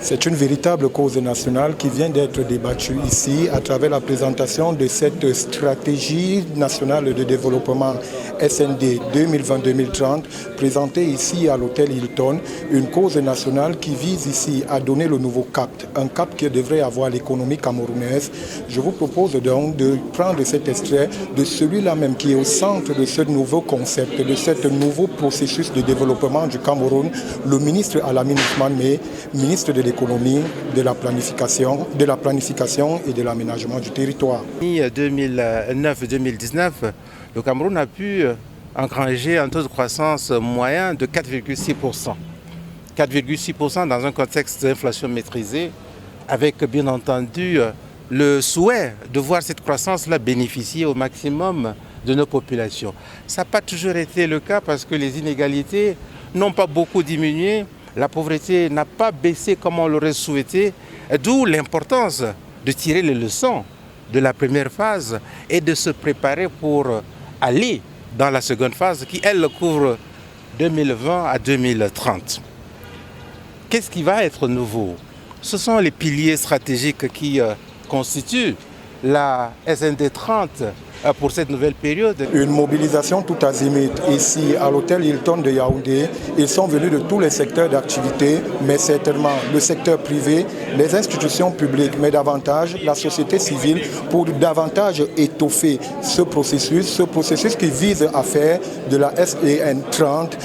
C'est une véritable cause nationale qui vient d'être débattue ici à travers la présentation de cette stratégie nationale de développement SND 2020-2030 présentée ici à l'hôtel Hilton, une cause nationale qui vise ici à donner le nouveau cap, un cap qui devrait avoir l'économie camerounaise. Je vous propose donc de prendre cet extrait de celui-là même qui est au centre de ce nouveau concept, de ce nouveau processus de développement du Cameroun, le ministre Alamine Ousmane, ministre de l'économie, de la planification et de l'aménagement du territoire. En 2009-2019, le Cameroun a pu engranger un taux de croissance moyen de 4,6%. 4,6% dans un contexte d'inflation maîtrisée, avec bien entendu le souhait de voir cette croissance-là bénéficier au maximum de nos populations. Ça n'a pas toujours été le cas parce que les inégalités n'ont pas beaucoup diminué. La pauvreté n'a pas baissé comme on l'aurait souhaité, d'où l'importance de tirer les leçons de la première phase et de se préparer pour aller dans la seconde phase qui, elle, couvre 2020 à 2030. Qu'est-ce qui va être nouveau? Ce sont les piliers stratégiques qui constituent la SND 30 pour cette nouvelle période. Une mobilisation tout azimut ici à l'hôtel Hilton de Yaoundé. Ils sont venus de tous les secteurs d'activité, mais certainement le secteur privé, les institutions publiques, mais davantage la société civile pour davantage étoffer ce processus qui vise à faire de la SND 30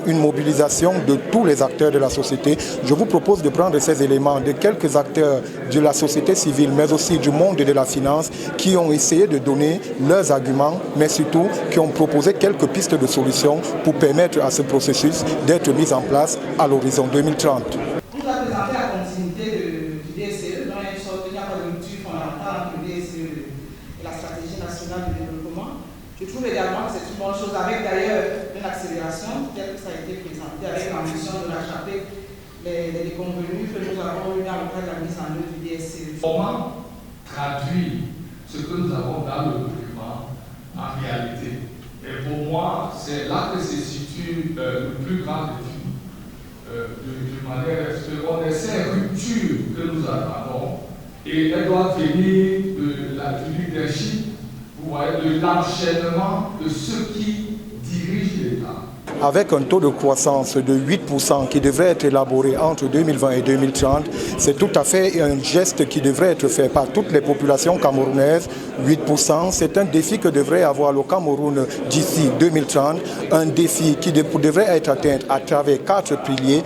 une mobilisation de tous les acteurs de la société. Je vous propose de prendre ces éléments de quelques acteurs de la société civile, mais aussi du monde de la finance qui ont essayé de donner leurs arguments, mais surtout qui ont proposé quelques pistes de solutions pour permettre à ce processus d'être mis en place à l'horizon 2030. Vous avez présenté la continuité du DSE, dont il n'y a pas de rupture fondamentale entre le DSE et la stratégie nationale de développement. Je trouve également que c'est une bonne chose, avec d'ailleurs une accélération, telle que ça a été présenté, avec l'ambition de rattraper les déconvenus que nous avons eu dans le cadre de la mise en œuvre du DSE. Comment traduire ce que nous avons dans le document en réalité? Et pour moi, c'est là que se situe le plus grand défi. De manière à ce qu'on ait ces ruptures que nous attendons, et elles doivent venir du leadership, vous voyez, de l'enchaînement de ceux qui dirigent l'État. Avec un taux de croissance de 8% qui devrait être élaboré entre 2020 et 2030, c'est tout à fait un geste qui devrait être fait par toutes les populations camerounaises. 8%, c'est un défi que devrait avoir le Cameroun d'ici 2030, un défi qui devrait être atteint à travers quatre piliers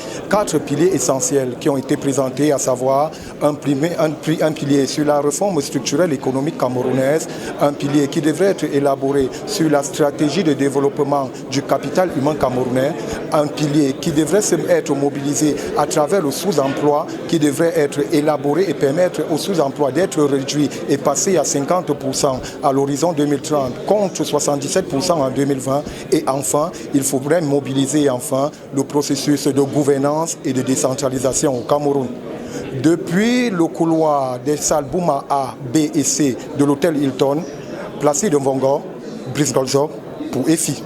essentiels qui ont été présentés, à savoir un pilier sur la réforme structurelle économique camerounaise, un pilier qui devrait être élaboré sur la stratégie de développement du capital humain camerounais, un pilier qui devrait être mobilisé à travers le sous-emploi, qui devrait être élaboré et permettre au sous-emploi d'être réduit et passer à 50% à l'horizon 2030 contre 77% en 2020. Et enfin, il faudrait mobiliser le processus de gouvernance et de décentralisation au Cameroun. Depuis le couloir des salles Bouma A, B et C de l'hôtel Hilton, Placide Mvongo, Brice Golzo pour EFI.